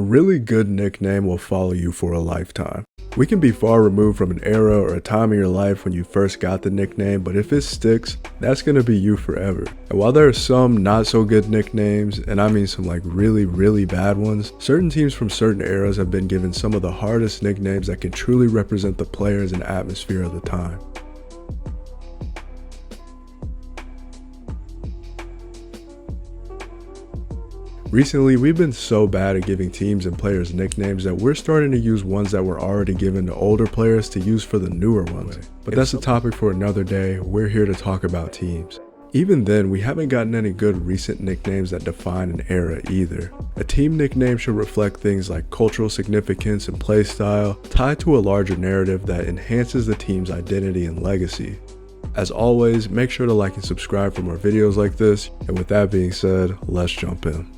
really good nickname will follow you for a lifetime. We can be far removed from an era or a time in your life when you first got the nickname, but if it sticks, that's going to be you forever. And while there are some not so good nicknames, and I mean some like really bad ones, certain teams from certain eras have been given some of the hardest nicknames that can truly represent the players and atmosphere of the time. Recently, we've been so bad at giving teams and players nicknames that we're starting to use ones that were already given to older players to use for the newer ones. But that's a topic for another day. We're here to talk about teams. Even then, we haven't gotten any good recent nicknames that define an era either. A team nickname should reflect things like cultural significance and play style, tied to a larger narrative that enhances the team's identity and legacy. As always, make sure to like and subscribe for more videos like this, and with that being said, let's jump in.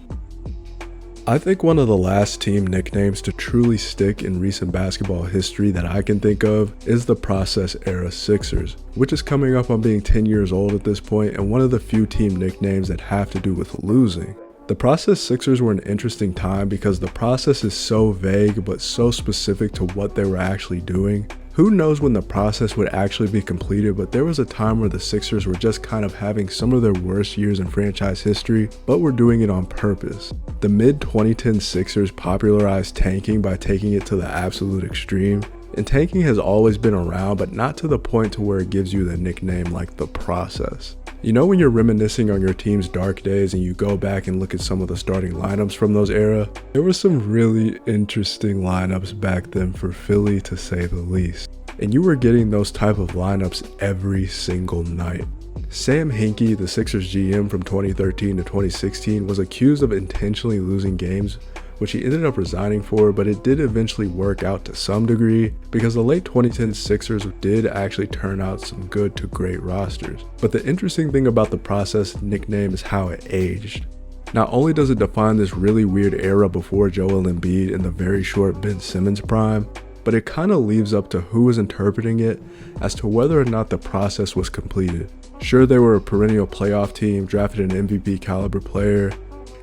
I think one of the last team nicknames to truly stick in recent basketball history that I can think of is the Process Era Sixers, which is coming up on being 10 years old at this point and one of the few team nicknames that have to do with losing. The Process Sixers were an interesting time because the process is so vague but so specific to what they were actually doing. Who knows when the process would actually be completed, but there was a time where the Sixers were just kind of having some of their worst years in franchise history, but were doing it on purpose. The mid-2010 Sixers popularized tanking by taking it to the absolute extreme, and tanking has always been around, but not to the point to where it gives you the nickname like the process. You know when you're reminiscing on your team's dark days and you go back and look at some of the starting lineups from those era? There were some really interesting lineups back then for Philly, to say the least. And you were getting those type of lineups every single night. Sam Hinkie, the Sixers GM from 2013 to 2016, was accused of intentionally losing games, which he ended up resigning for, but it did eventually work out to some degree because the late 2010 Sixers did actually turn out some good to great rosters. But the interesting thing about the process nickname is how it aged. Not only does it define this really weird era before Joel Embiid in the very short Ben Simmons prime, but it kind of leaves up to who is interpreting it as to whether or not the process was completed. Sure, they were a perennial playoff team, drafted an MVP caliber player,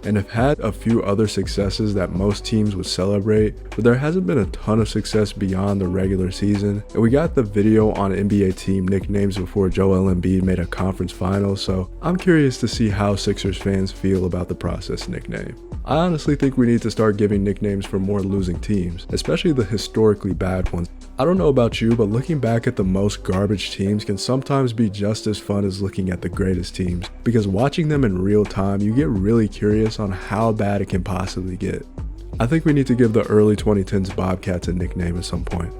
and have had a few other successes that most teams would celebrate, but there hasn't been a ton of success beyond the regular season. And we got the video on NBA team nicknames before Joel Embiid made a conference final, so I'm curious to see how Sixers fans feel about the process nickname. I honestly think we need to start giving nicknames for more losing teams, especially the historically bad ones. I don't know about you, but looking back at the most garbage teams can sometimes be just as fun as looking at the greatest teams, because watching them in real time, you get really curious on how bad it can possibly get. I think we need to give the early 2010s Bobcats a nickname at some point.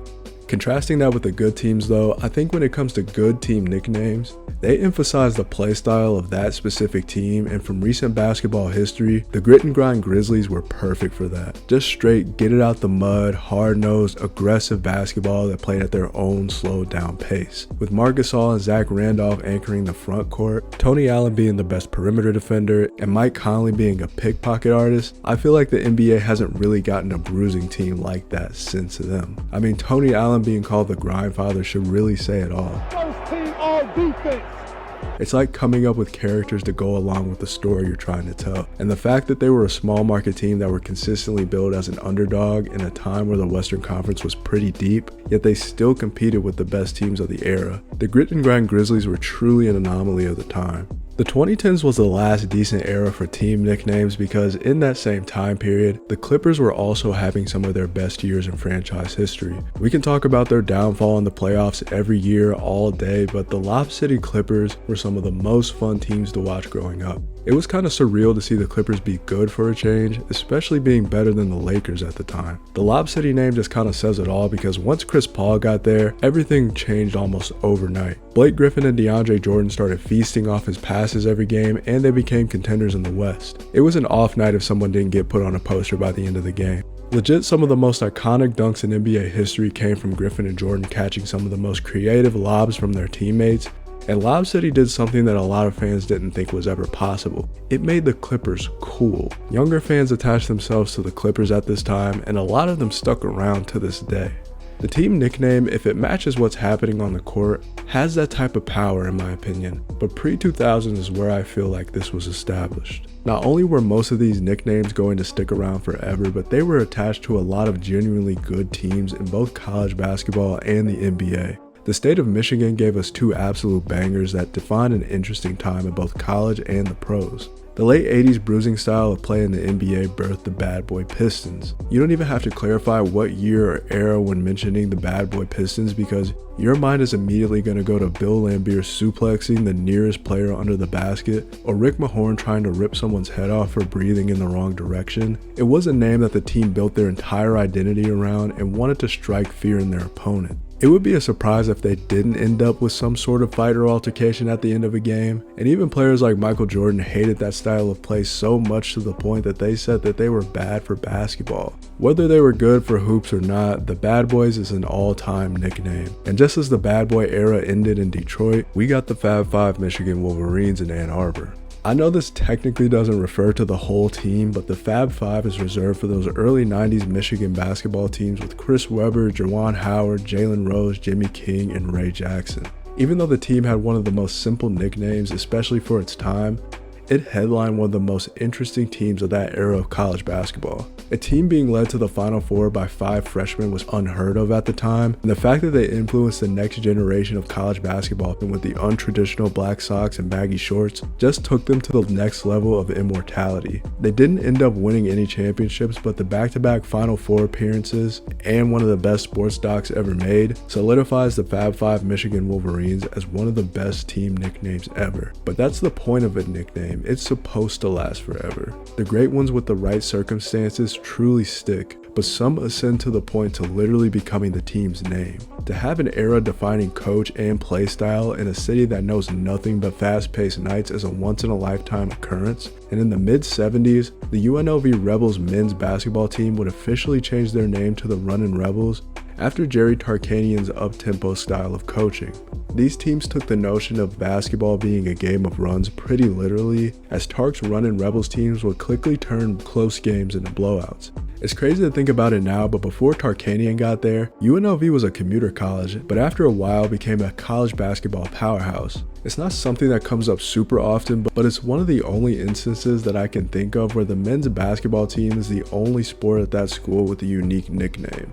Contrasting that with the good teams though, I think when it comes to good team nicknames, they emphasize the play style of that specific team, and from recent basketball history, the Grit and Grind Grizzlies were perfect for that. Just straight get it out the mud, hard-nosed, aggressive basketball that played at their own slowed down pace. With Marc Gasol and Zach Randolph anchoring the front court, Tony Allen being the best perimeter defender, and Mike Conley being a pickpocket artist, I feel like the NBA hasn't really gotten a bruising team like that since them. I mean, Tony Allen being called the grind father should really say it all. First team all defense. It's like coming up with characters to go along with the story you're trying to tell. And the fact that they were a small market team that were consistently billed as an underdog in a time where the Western Conference was pretty deep, yet they still competed with the best teams of the era. The Grit and Grind Grizzlies were truly an anomaly of the time. The 2010s was the last decent era for team nicknames because in that same time period, the Clippers were also having some of their best years in franchise history. We can talk about their downfall in the playoffs every year, all day, but the Lob City Clippers were some of the most fun teams to watch growing up. It was kind of surreal to see the Clippers be good for a change, especially being better than the Lakers at the time. The Lob City name just kind of says it all because once Chris Paul got there, everything changed almost overnight. Blake Griffin and DeAndre Jordan started feasting off his passes every game, and they became contenders in the West. It was an off night if someone didn't get put on a poster by the end of the game. Legit, some of the most iconic dunks in NBA history came from Griffin and Jordan catching some of the most creative lobs from their teammates. And Lob City did something that a lot of fans didn't think was ever possible. It made the Clippers cool. Younger fans attached themselves to the Clippers at this time, and a lot of them stuck around to this day. The team nickname, if it matches what's happening on the court, has that type of power in my opinion, but pre-2000 is where I feel like this was established. Not only were most of these nicknames going to stick around forever, but they were attached to a lot of genuinely good teams in both college basketball and the NBA. The state of Michigan gave us two absolute bangers that defined an interesting time in both college and the pros. The late 80s bruising style of play in the NBA birthed the Bad Boy Pistons. You don't even have to clarify what year or era when mentioning the Bad Boy Pistons because your mind is immediately going to go to Bill Laimbeer suplexing the nearest player under the basket or Rick Mahorn trying to rip someone's head off for breathing in the wrong direction. It was a name that the team built their entire identity around and wanted to strike fear in their opponent. It would be a surprise if they didn't end up with some sort of fight or altercation at the end of a game, and even players like Michael Jordan hated that style of play so much to the point that they said that they were bad for basketball. Whether they were good for hoops or not, the Bad Boys is an all-time nickname. And just as the Bad Boy era ended in Detroit, we got the Fab Five Michigan Wolverines in Ann Arbor. I know this technically doesn't refer to the whole team, but the Fab Five is reserved for those early 90s Michigan basketball teams with Chris Webber, Juwan Howard, Jalen Rose, Jimmy King, and Ray Jackson. Even though the team had one of the most simple nicknames, especially for its time, it headlined one of the most interesting teams of that era of college basketball. A team being led to the Final Four by 5 freshmen was unheard of at the time, and the fact that they influenced the next generation of college basketball with the untraditional black socks and baggy shorts just took them to the next level of immortality. They didn't end up winning any championships, but the back-to-back Final Four appearances and one of the best sports docs ever made solidifies the Fab Five Michigan Wolverines as one of the best team nicknames ever. But that's the point of a nickname. It's supposed to last forever. The great ones with the right circumstances truly stick, but some ascend to the point to literally becoming the team's name. To have an era-defining coach and play style in a city that knows nothing but fast-paced nights is a once-in-a-lifetime occurrence, and in the mid-70s, the UNLV Rebels men's basketball team would officially change their name to the Runnin' Rebels after Jerry Tarkanian's up-tempo style of coaching. These teams took the notion of basketball being a game of runs pretty literally, as Tark's Runnin' Rebels teams would quickly turn close games into blowouts. It's crazy to think about it now, but before Tarkanian got there, UNLV was a commuter college, but after a while became a college basketball powerhouse. It's not something that comes up super often, but it's one of the only instances that I can think of where the men's basketball team is the only sport at that school with a unique nickname.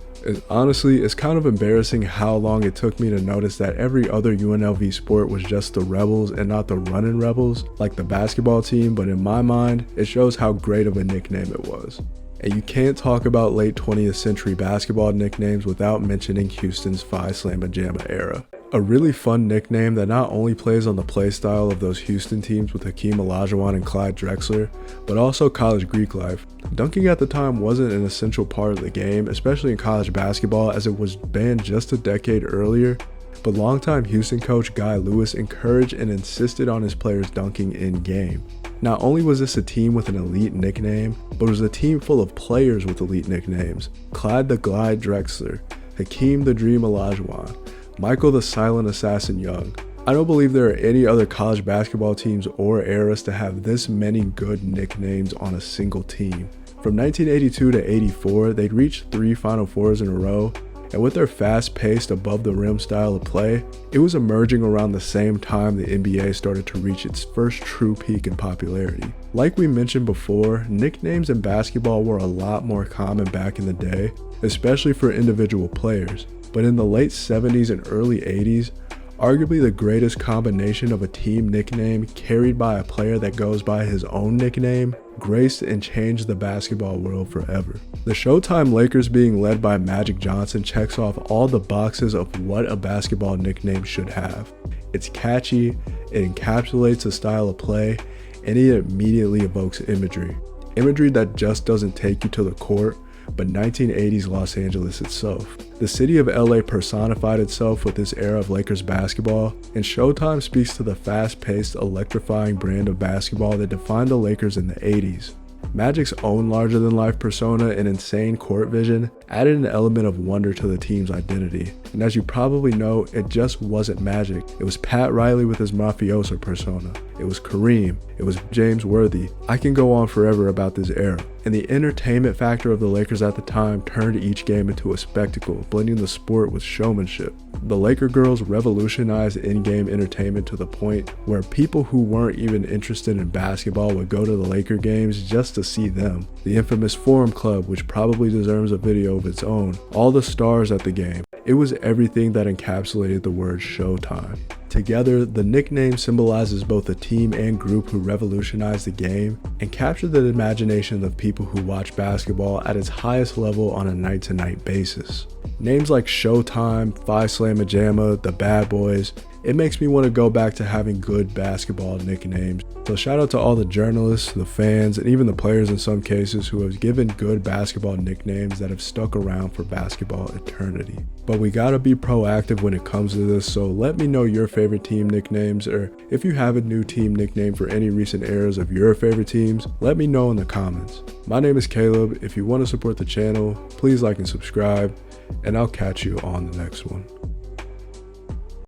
Honestly, it's kind of embarrassing how long it took me to notice that every other UNLV sport was just the Rebels and not the Runnin' Rebels, like the basketball team, but in my mind, it shows how great of a nickname it was. And you can't talk about late 20th century basketball nicknames without mentioning Houston's Phi Slamma Jamma era. A really fun nickname that not only plays on the play style of those Houston teams with Hakeem Olajuwon and Clyde Drexler, but also college Greek life. Dunking at the time wasn't an essential part of the game, especially in college basketball as it was banned just a decade earlier, but longtime Houston coach Guy Lewis encouraged and insisted on his players dunking in-game. Not only was this a team with an elite nickname, but it was a team full of players with elite nicknames. Clyde the Glide Drexler, Hakeem the Dream Olajuwon, Michael the Silent Assassin Young. I don't believe there are any other college basketball teams or eras to have this many good nicknames on a single team. From 1982 to 84, they'd reached 3 Final Fours in a row, and with their fast-paced, above-the-rim style of play, it was emerging around the same time the NBA started to reach its first true peak in popularity. Like we mentioned before, nicknames in basketball were a lot more common back in the day, especially for individual players. But in the late 70s and early 80s, arguably the greatest combination of a team nickname carried by a player that goes by his own nickname graced and changed the basketball world forever. The Showtime Lakers being led by Magic Johnson checks off all the boxes of what a basketball nickname should have. It's catchy, it encapsulates a style of play, and it immediately evokes imagery. Imagery that just doesn't take you to the court, but 1980s Los Angeles itself. The city of LA personified itself with this era of Lakers basketball, and Showtime speaks to the fast-paced, electrifying brand of basketball that defined the Lakers in the 80s. Magic's own larger-than-life persona and insane court vision added an element of wonder to the team's identity. And as you probably know, it just wasn't Magic. It was Pat Riley with his mafioso persona. It was Kareem. It was James Worthy. I can go on forever about this era. And the entertainment factor of the Lakers at the time turned each game into a spectacle, blending the sport with showmanship. the Laker girls revolutionized in-game entertainment to the point where people who weren't even interested in basketball would go to the Laker games just to see them. The infamous Forum Club, which probably deserves a video of its own, all the stars at the game. It was everything that encapsulated the word Showtime. Together, the nickname symbolizes both a team and group who revolutionized the game and captured the imagination of people who watch basketball at its highest level on a night-to-night basis. Names like Showtime, Phi Slamma Jamma, the Bad Boys, it makes me want to go back to having good basketball nicknames. So shout out to all the journalists, the fans, and even the players in some cases who have given good basketball nicknames that have stuck around for basketball eternity. But we gotta be proactive when it comes to this, so let me know your favorite team nicknames, or if you have a new team nickname for any recent eras of your favorite teams, let me know in the comments. My name is Caleb. If you want to support the channel, please like and subscribe, and I'll catch you on the next one.